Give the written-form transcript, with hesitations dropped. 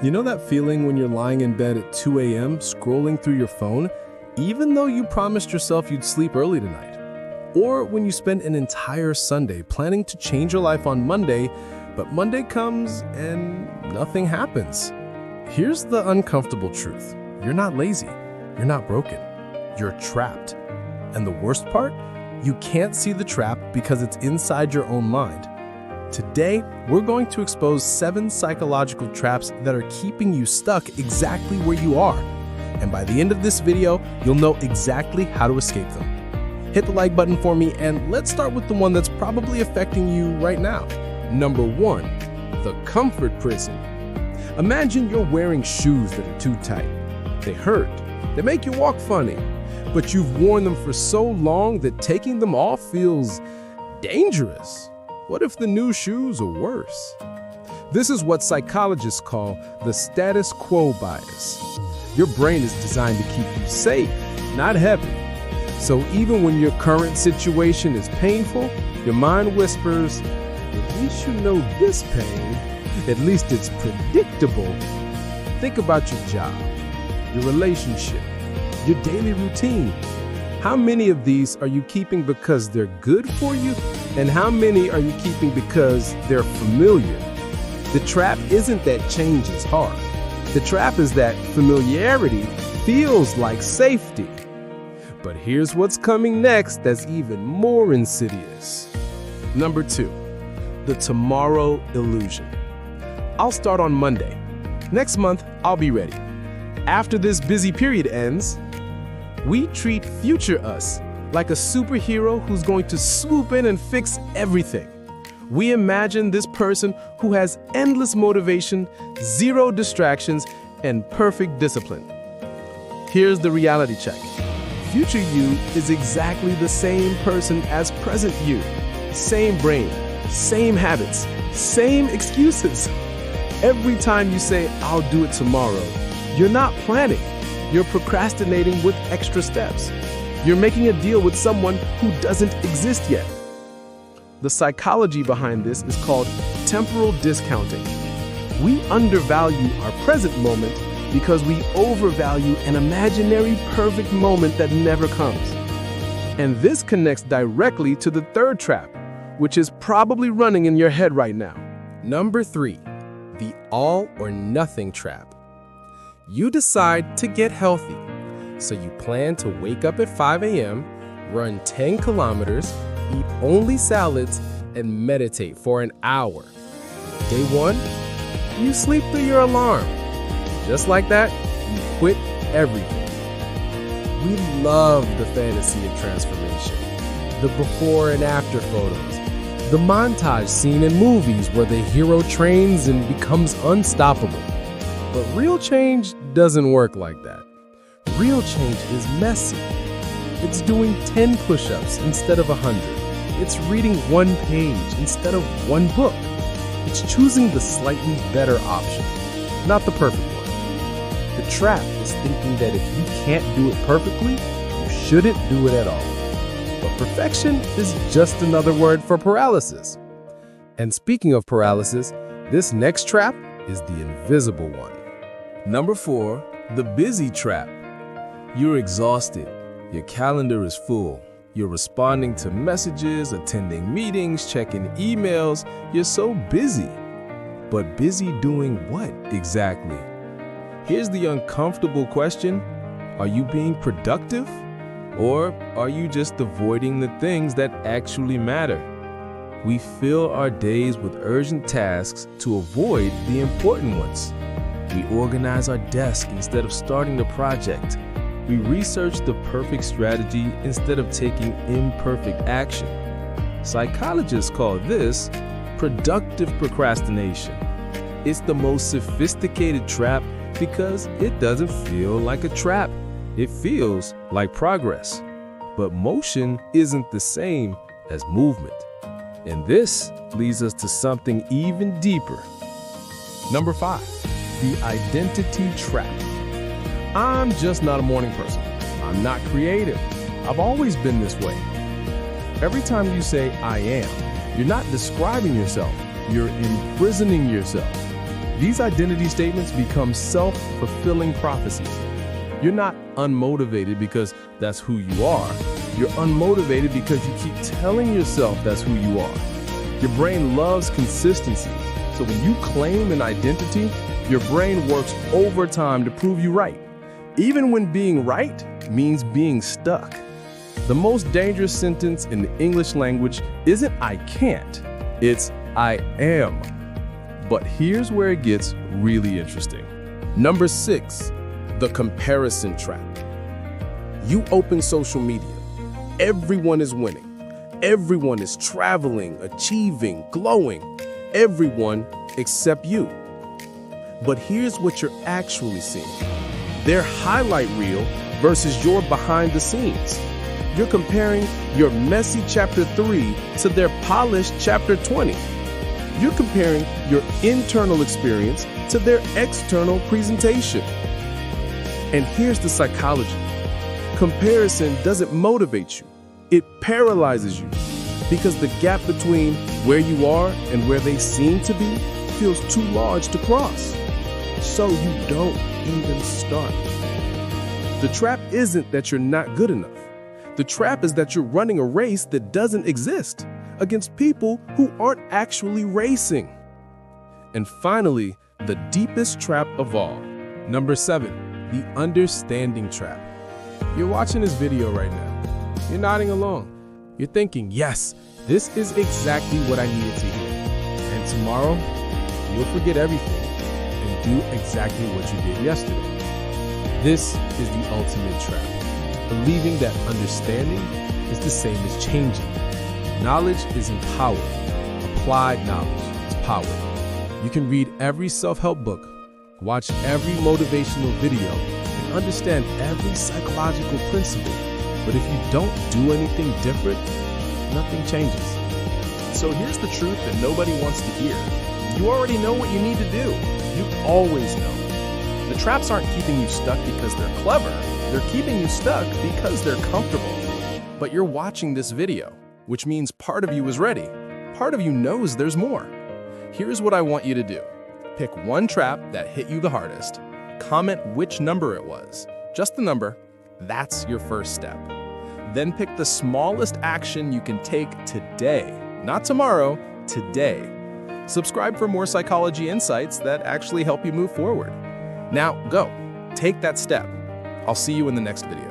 You know that feeling when you're lying in bed at 2 a.m. scrolling through your phone, even though you promised yourself you'd sleep early tonight? Or when you spend an entire Sunday planning to change your life on Monday, but Monday comes and nothing happens? Here's the uncomfortable truth. You're not lazy. You're not broken. You're trapped. And the worst part? You can't see the trap because it's inside your own mind. Today, we're going to expose 7 psychological traps that are keeping you stuck exactly where you are. And by the end of this video, you'll know exactly how to escape them. Hit the like button for me, and let's start with the one that's probably affecting you right now. Number 1, the comfort prison. Imagine you're wearing shoes that are too tight. They hurt. They make you walk funny. But you've worn them for so long that taking them off feels dangerous. What if the new shoes are worse? This is what psychologists call the status quo bias. Your brain is designed to keep you safe, not heavy. So even when your current situation is painful, your mind whispers, at least you know this pain. At least it's predictable. Think about your job, your relationship, your daily routine. How many of these are you keeping because they're good for you? And how many are you keeping because they're familiar? The trap isn't that change is hard. The trap is that familiarity feels like safety. But here's what's coming next that's even more insidious. Number 2, the tomorrow illusion. I'll start on Monday. Next month, I'll be ready. After this busy period ends, we treat future us like a superhero who's going to swoop in and fix everything. We imagine this person who has endless motivation, 0 distractions, and perfect discipline. Here's the reality check. Future you is exactly the same person as present you. Same brain, same habits, same excuses. Every time you say, I'll do it tomorrow, you're not planning. You're procrastinating with extra steps. You're making a deal with someone who doesn't exist yet. The psychology behind this is called temporal discounting. We undervalue our present moment because we overvalue an imaginary perfect moment that never comes. And this connects directly to the 3rd trap, which is probably running in your head right now. Number 3, the all or nothing trap. You decide to get healthy. So you plan to wake up at 5 a.m., run 10 kilometers, eat only salads, and meditate for an hour. Day 1, you sleep through your alarm. Just like that, you quit everything. We love the fantasy of transformation, the before and after photos, the montage scene in movies where the hero trains and becomes unstoppable. But real change doesn't work like that. Real change is messy. It's doing 10 push-ups instead of 100. It's reading 1 page instead of 1 book. It's choosing the slightly better option, not the perfect one. The trap is thinking that if you can't do it perfectly, you shouldn't do it at all. But perfection is just another word for paralysis. And speaking of paralysis, this next trap is the invisible one. Number 4, the busy trap. You're exhausted. Your calendar is full. You're responding to messages, attending meetings, checking emails. You're so busy. But busy doing what exactly? Here's the uncomfortable question. Are you being productive? Or are you just avoiding the things that actually matter? We fill our days with urgent tasks to avoid the important ones. We organize our desk instead of starting the project. We research the perfect strategy instead of taking imperfect action. Psychologists call this productive procrastination. It's the most sophisticated trap because it doesn't feel like a trap. It feels like progress. But motion isn't the same as movement. And this leads us to something even deeper. Number 5, the identity trap. I'm just not a morning person. I'm not creative. I've always been this way. Every time you say I am, you're not describing yourself. You're imprisoning yourself. These identity statements become self-fulfilling prophecies. You're not unmotivated because that's who you are. You're unmotivated because you keep telling yourself that's who you are. Your brain loves consistency. So when you claim an identity, your brain works overtime to prove you right, even when being right means being stuck. The most dangerous sentence in the English language isn't "I can't," it's "I am." But here's where it gets really interesting. Number 6, the comparison trap. You open social media. Everyone is winning. Everyone is traveling, achieving, glowing. Everyone except you. But here's what you're actually seeing. Their highlight reel versus your behind the scenes. You're comparing your messy chapter 3 to their polished chapter 20. You're comparing your internal experience to their external presentation. And here's the psychology. Comparison doesn't motivate you. It paralyzes you because the gap between where you are and where they seem to be feels too large to cross. So you don't even start. The trap isn't that you're not good enough. The trap is that you're running a race that doesn't exist against people who aren't actually racing. And finally, the deepest trap of all. Number 7, the understanding trap. You're watching this video right now. You're nodding along. You're thinking, yes, this is exactly what I needed to hear. And tomorrow, you'll forget everything and do exactly what you did yesterday. This is the ultimate trap. Believing that understanding is the same as changing. Knowledge isn't power. Applied knowledge is power. You can read every self-help book, watch every motivational video, and understand every psychological principle. But if you don't do anything different, nothing changes. So here's the truth that nobody wants to hear. You already know what you need to do. You always know. The traps aren't keeping you stuck because they're clever. They're keeping you stuck because they're comfortable. But you're watching this video, which means part of you is ready. Part of you knows there's more. Here's what I want you to do. Pick one trap that hit you the hardest. Comment which number it was. Just the number. That's your first step. Then pick the smallest action you can take today. Not tomorrow, today. Subscribe for more psychology insights that actually help you move forward. Now, go. Take that step. I'll see you in the next video.